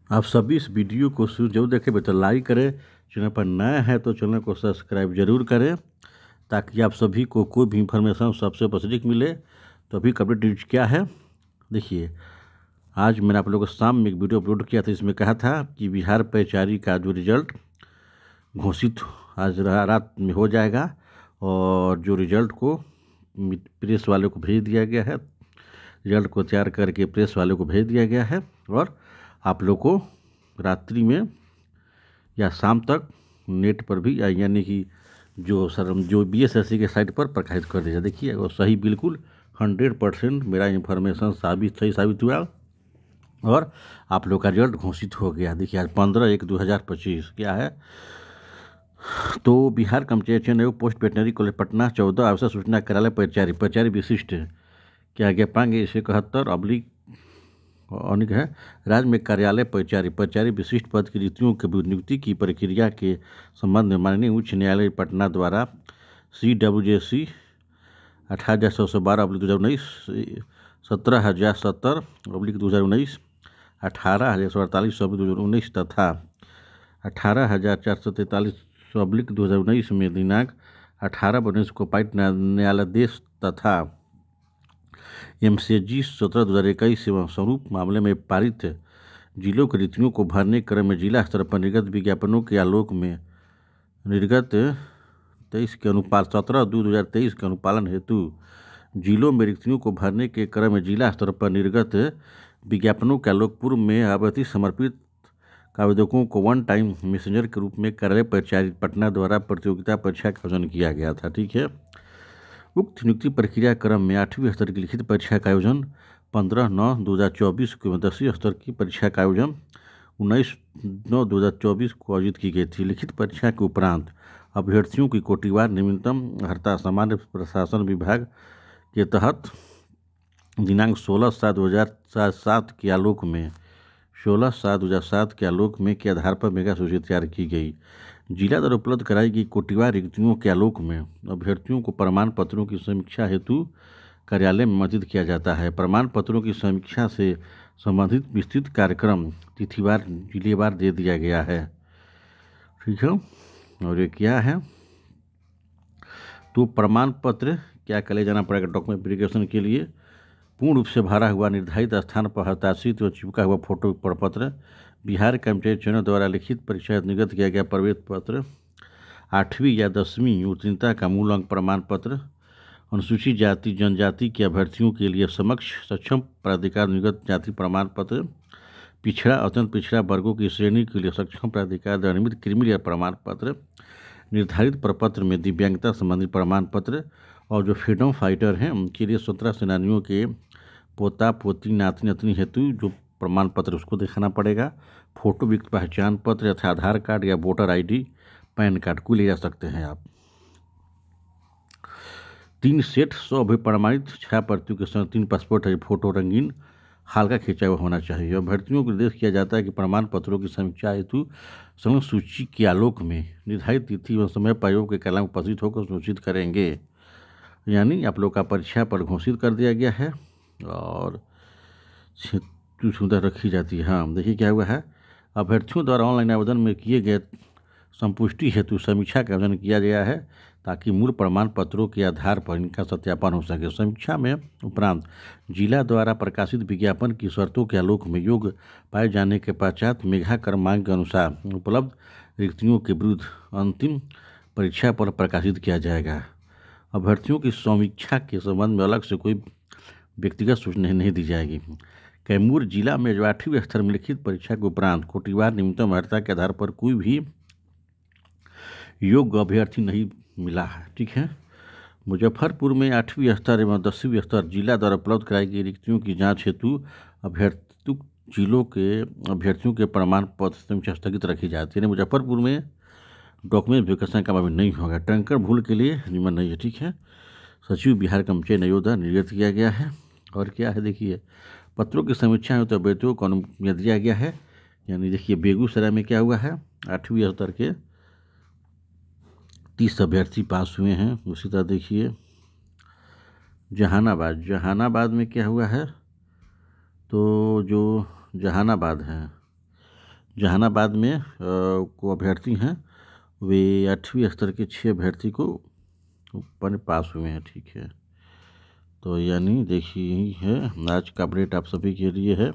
आप सभी इस वीडियो को जरूर देखें, बेटा लाइक करें, चैनल पर नया है तो चैनल को सब्सक्राइब जरूर करें ताकि आप सभी को कोई भी इंफॉर्मेशन सबसे पॉजिटिव मिले। तो अभी कंप्लीट न्यूज क्या है देखिए। आज मैंने आप लोगों को शाम में एक वीडियो अपलोड किया था, इसमें कहा था कि बिहार परिचारी का जो रिजल्ट घोषित आज रात में हो जाएगा और जो रिजल्ट को प्रेस वाले को भेज दिया गया है, रिजल्ट को तैयार करके प्रेस वाले को भेज दिया गया है और आप लोग को रात्रि में या शाम तक नेट पर भी यानी कि जो BSSC के साइट पर प्रकाशित कर दिया। देखिए वो सही बिल्कुल 100% मेरा इन्फॉर्मेशन सही साबित हुआ और आप लोग का रिजल्ट घोषित हो गया। देखिए आज 15/1/2025 क्या है तो बिहार कर्मचारी आयोग पोस्ट वेटनरी कॉलेज पटना 14 आवश्यक सूचना कार्यालय परिचारी विशिष्ट क्या ज्ञापांग 171 है। राज्य में कार्यालय परिचारी विशिष्ट पद की रिक्तियों के नियुक्ति की प्रक्रिया के संबंध में माननीय उच्च न्यायालय पटना द्वारा CWJC 18,112/2019, 17,070/2019, 18,148/2019 तथा 18,443/2019 में दिनांक 18/19 को पालित न्यायालयादेश तथा MCG 17/2021 एवं स्वरूप मामले में पारित जिलों की रिक्तियों को भरने क्रम में जिला स्तर पर निर्गत विज्ञापनों के आलोक में निर्गत 23 के अनुपाल 17/2/2023 के अनुपालन हेतु जिलों में रिक्तियों को भरने के क्रम में जिला स्तर पर निर्गत विज्ञापनों के आलोक पूर्व में आवृत्ति समर्पित आवेदकों को वन टाइम मैसेंजर के रूप में कार्यालय परिचारी पटना द्वारा प्रतियोगिता परीक्षा का आयोजन किया गया था। ठीक है, उक्त नियुक्ति प्रक्रिया क्रम में 8वीं स्तर की लिखित परीक्षा का आयोजन 15/9/2024 को, 10वीं स्तर की परीक्षा का आयोजन 19/9/2024 को आयोजित की गई थी। लिखित परीक्षा के उपरांत अभ्यर्थियों की कोटिवार न्यूनतम अर्हता सामान्य प्रशासन विभाग के तहत दिनांक 16/7/2007 के आलोक में 16/7/2007 के आलोक में के आधार पर मेगा सूची तैयार की गई। जिला द्वारा उपलब्ध कराई गई कोटिवार रिक्तियों के आलोक में अभ्यर्थियों को प्रमाण पत्रों की समीक्षा हेतु कार्यालय में आमंत्रित किया जाता है। प्रमाण पत्रों की समीक्षा से संबंधित विस्तृत कार्यक्रम तिथिवार जिलेवार दे दिया गया है। ठीक है, और ये क्या है तो प्रमाण पत्र क्या ले जाना पड़ेगा डॉक्यूमेंट वेरिफिकेशन के लिए। पूर्ण रूप से भरा हुआ निर्धारित स्थान पर हस्ताक्षरित व चिपका हुआ फोटो प्रपत्र, बिहार कर्मचारी चयन द्वारा लिखित परीक्षा निर्गत किया गया प्रवेश पत्र, 8वीं या 10वीं उत्तीर्णता का मूल अंक प्रमाण पत्र, अनुसूचित जाति जनजाति के अभ्यर्थियों के लिए समक्ष सक्षम प्राधिकार निर्गत जाति प्रमाण पत्र, पिछड़ा अत्यंत पिछड़ा वर्गों की श्रेणी के लिए सक्षम प्राधिकार द्वारा निर्मित क्रिमिनल प्रमाण पत्र, निर्धारित प्रपत्र में दिव्यांगता संबंधी प्रमाण पत्र और जो फ्रीडम फाइटर हैं उनके लिए स्वतंत्रता सेनानियों के पोता पोती नाती नातनी हेतु जो प्रमाण पत्र उसको दिखाना पड़ेगा। फोटो युक्त पहचान पत्र यथा आधार कार्ड या वोटर ID पैन कार्ड को ले जा सकते हैं आप। 3 सेट 100 प्रमाणित छाया प्रतियों के संग 3 पासपोर्ट है फोटो रंगीन हल्का खींचा हुआ होना चाहिए। अभ्यर्थियों को निर्देश किया जाता है कि प्रमाण पत्रों की समीक्षा हेतु संलग्न सूची के आलोक में निर्धारित तिथि व समय पर आयोग के कार्यालय में उपस्थित होकर सूचित करेंगे। यानी आप लोग का परीक्षा पर घोषित कर दिया गया है और सुविधा रखी जाती है। हाँ देखिए क्या हुआ है, अभ्यर्थियों द्वारा ऑनलाइन आवेदन में किए गए संपुष्टि हेतु समीक्षा का आयोजन किया गया है ताकि मूल प्रमाण पत्रों के आधार पर इनका सत्यापन हो सके। समीक्षा में उपरांत जिला द्वारा प्रकाशित विज्ञापन की शर्तों के आलोक में योग्य पाए जाने के पश्चात मेघा क्रमांक के अनुसार उपलब्ध रिक्तियों के विरुद्ध अंतिम परीक्षा पर प्रकाशित किया जाएगा। अभ्यर्थियों की समीक्षा के संबंध में अलग से कोई व्यक्तिगत सूचना नहीं दी जाएगी। कैमूर जिला में जो 8वीं स्तर में लिखित परीक्षा के उपरांत कोटिवार न्यूनतम अर्हता के आधार पर कोई भी योग्य अभ्यर्थी नहीं मिला है। ठीक है, मुजफ्फरपुर में 8वीं स्तर एवं 10वीं स्तर जिला द्वारा उपलब्ध कराई गई रिक्तियों की जांच हेतु अभ्यर्थी जिलों के अभ्यर्थियों के प्रमाण पत्र समीक्षा स्थगित रखी जाती है। मुजफ्फरपुर में डॉक्यूमेंट वेरिफिकेशन का अभी नहीं होगा, टंकर भूल के लिए नियमन नहीं है। ठीक है, सचिव बिहार कर्मचारी आयोग द्वारा निर्गत किया गया है। और क्या है देखिए, पत्रों की समीक्षा है तो अभ्यर्थियों को अनुमति दिया गया है। यानी देखिए बेगूसराय में क्या हुआ है, 8वीं स्तर के 30 अभ्यर्थी पास हुए हैं। उसी तरह देखिए जहानाबाद में क्या हुआ है तो जो जहानाबाद है जहानाबाद में को अभ्यर्थी हैं वे 8वीं स्तर के 6 अभ्यर्थी को ऊपर पास हुए हैं। ठीक है, तो यानी देखिए यही है आज का अपडेट आप सभी के लिए है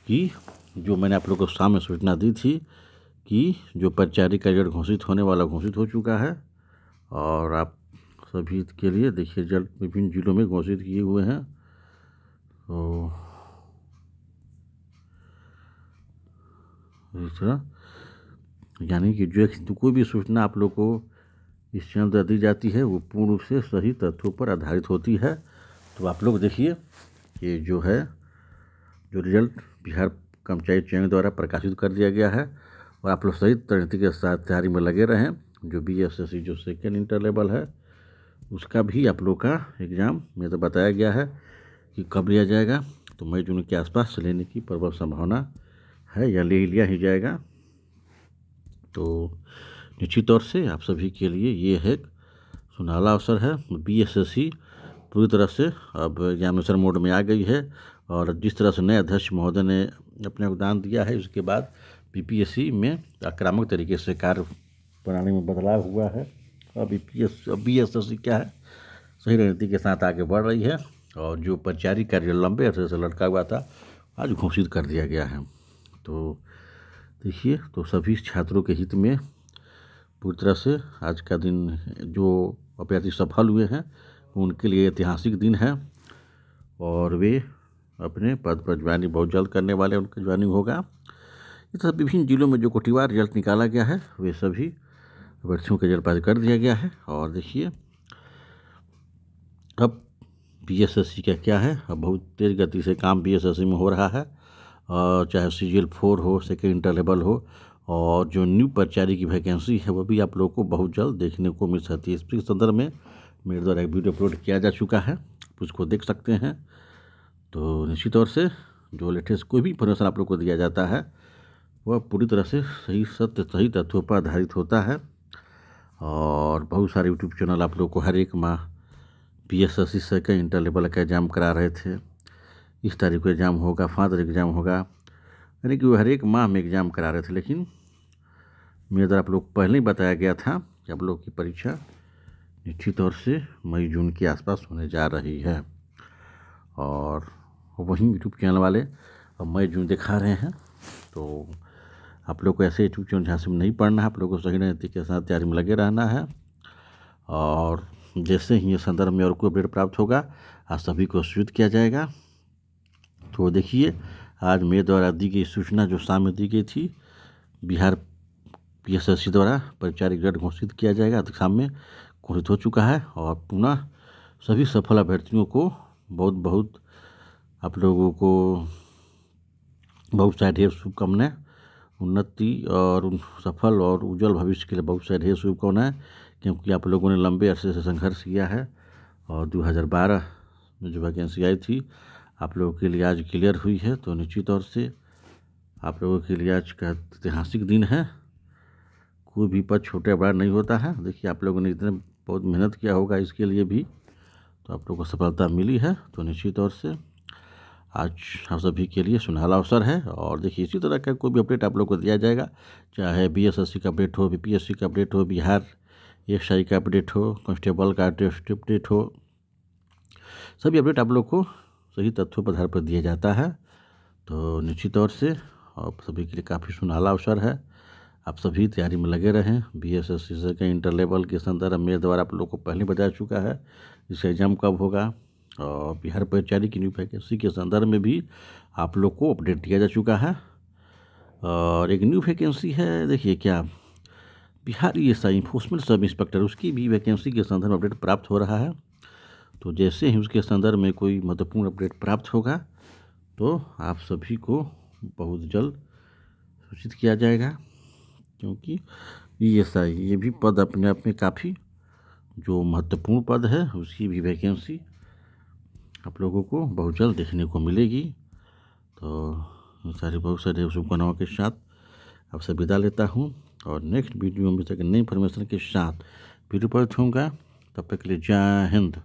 कि जो मैंने आप लोगों को सामने सूचना दी थी कि जो परिचारी का रिजल्ट घोषित होने वाला घोषित हो चुका है और आप सभी के लिए देखिए रिजल्ट विभिन्न जिलों में घोषित किए हुए हैं। तो इस तरह यानी कि जो कोई भी सूचना आप लोग को इस चैनल पर दी जाती है वो पूर्ण रूप से सही तथ्यों पर आधारित होती है। तो आप लोग देखिए ये जो है जो रिजल्ट बिहार कर्मचारी चयन द्वारा प्रकाशित कर दिया गया है और आप लोग सही तरीके के साथ तैयारी में लगे रहें। जो BSSC जो सेकेंड इंटर लेवल है उसका भी आप लोग का एग्ज़ाम में तो बताया गया है कि कब लिया जाएगा, तो मई जून के आसपास लेने की प्रबल संभावना है या ले लिया ही जाएगा। तो निश्चित तौर से आप सभी के लिए ये है सुनहरा अवसर है। BSSC पूरी तरह से अब एग्जामिनेशन मोड में आ गई है और जिस तरह से नए अध्यक्ष महोदय ने अपना योगदान दिया है उसके बाद BPSC में आक्रामक तरीके से कार्य प्रणाली में बदलाव हुआ है। अब BSSC क्या है सही रणनीति के साथ आगे बढ़ रही है और जो परिचारी कार्य लंबे अरसे से लटका हुआ था आज घोषित कर दिया गया है। तो देखिए तो सभी छात्रों के हित में पूरी तरह से आज का दिन जो अभ्यर्थी सफल हुए हैं उनके लिए ऐतिहासिक दिन है और वे अपने पद पर ज्वाइनिंग बहुत जल्द करने वाले उनका ज्वाइनिंग होगा। इस तरह विभिन्न जिलों में जो कोटिवार रिजल्ट निकाला गया है वे सभी अभ्यर्थियों के रिजल्ट पास कर दिया गया है। और देखिए अब BSSC का क्या है, अब बहुत तेज़ गति से काम BSSC में हो रहा है और चाहे CGL 4 हो सेकेंड इंटर लेवल हो और जो न्यू परिचारी की वैकेंसी है वो भी आप लोग को बहुत जल्द देखने को मिल सकती है। इसके संदर्भ में मेरे द्वारा एक वीडियो अपलोड किया जा चुका है, उसको देख सकते हैं। तो निश्चित तौर से जो लेटेस्ट कोई भी इन्फॉर्मेशन आप लोग को दिया जाता है वह पूरी तरह से सही तथ्यों पर आधारित होता है और बहुत सारे यूट्यूब चैनल आप लोग को हर एक माह BSSC सेकेंड इंटर लेवल का एग्ज़ाम करा रहे थे। इस तारीख को एग्ज़ाम होगा, फादर एग्ज़ाम होगा, यानी कि वो हर एक माह में एग्ज़ाम करा रहे थे। लेकिन मेरे द्वारा आप लोग को पहले ही बताया गया था कि आप लोग की परीक्षा निश्चित तौर से मई जून के आसपास होने जा रही है और वहीं यूट्यूब चैनल वाले अब मई जून दिखा रहे हैं। तो आप लोग को ऐसे यूट्यूब चैनल झांसे में नहीं पढ़ना है, आप लोग को सही रणनीति के साथ तैयारी में लगे रहना है और जैसे ही ये संदर्भ में और कोई अपडेट प्राप्त होगा आज सभी को सूचित किया जाएगा। तो देखिए आज मेरे द्वारा दी गई सूचना जो सामने दी गई थी बिहार BSSC द्वारा परिचारी रिजल्ट घोषित किया जाएगा, सामने घोषित हो चुका है और पुनः सभी सफल अभ्यर्थियों को बहुत बहुत आप लोगों को बहुत सारे ढेर शुभकामनाएं, उन्नति और सफल और उज्जवल भविष्य के लिए बहुत सारे ढेर शुभकामनाएं, क्योंकि आप लोगों ने लंबे अरसे से संघर्ष किया है और 2012 में जो वैकेंसी आई थी आप लोगों के लिए आज क्लियर हुई है। तो निश्चित तौर से आप लोगों के लिए आज का ऐतिहासिक दिन है। कोई भी पद छोटा बड़ा नहीं होता है। देखिए आप लोगों ने इतने बहुत मेहनत किया होगा इसके लिए भी, तो आप लोगों को सफलता मिली है। तो निश्चित तौर से आज हम सभी के लिए सुनहरा अवसर है और देखिए इसी तरह का कोई भी अपडेट आप लोग को दिया जाएगा, चाहे BSSC का अपडेट हो, BPSC का अपडेट हो, बिहार SI का अपडेट हो, कांस्टेबल का अपडेट हो, सभी अपडेट आप लोग को सही तथ्यों पर आधार पर दिया जाता है। तो निश्चित तौर से आप सभी के लिए काफ़ी सुनहरा अवसर है। आप सभी तैयारी में लगे रहें। BSSC सेकेंड इंटर लेवल के संदर्भ मेरे द्वारा आप लोग को पहले बता चुका है इसका एग्ज़ाम कब होगा और बिहार परिचारी की न्यू वैकेंसी के संदर्भ में भी आप लोग को अपडेट दिया जा चुका है। और एक न्यू वैकेंसी है, देखिए क्या Bihar ESI enforcement sub inspector उसकी भी वैकेंसी के संदर्भ में अपडेट प्राप्त हो रहा है। तो जैसे ही उसके संदर्भ में कोई महत्वपूर्ण अपडेट प्राप्त होगा तो आप सभी को बहुत जल्द सूचित किया जाएगा, क्योंकि ESI ये भी पद अपने आप में काफ़ी जो महत्वपूर्ण पद है उसकी भी वैकेंसी आप लोगों को बहुत जल्द देखने को मिलेगी। तो सारी बहुत सारे शुभकामनाओं के साथ आपसे विदा लेता हूँ और नेक्स्ट वीडियो में नई इन्फॉर्मेशन के साथ वीडियो पर होऊंगा। तब तक के लिए जय हिंद।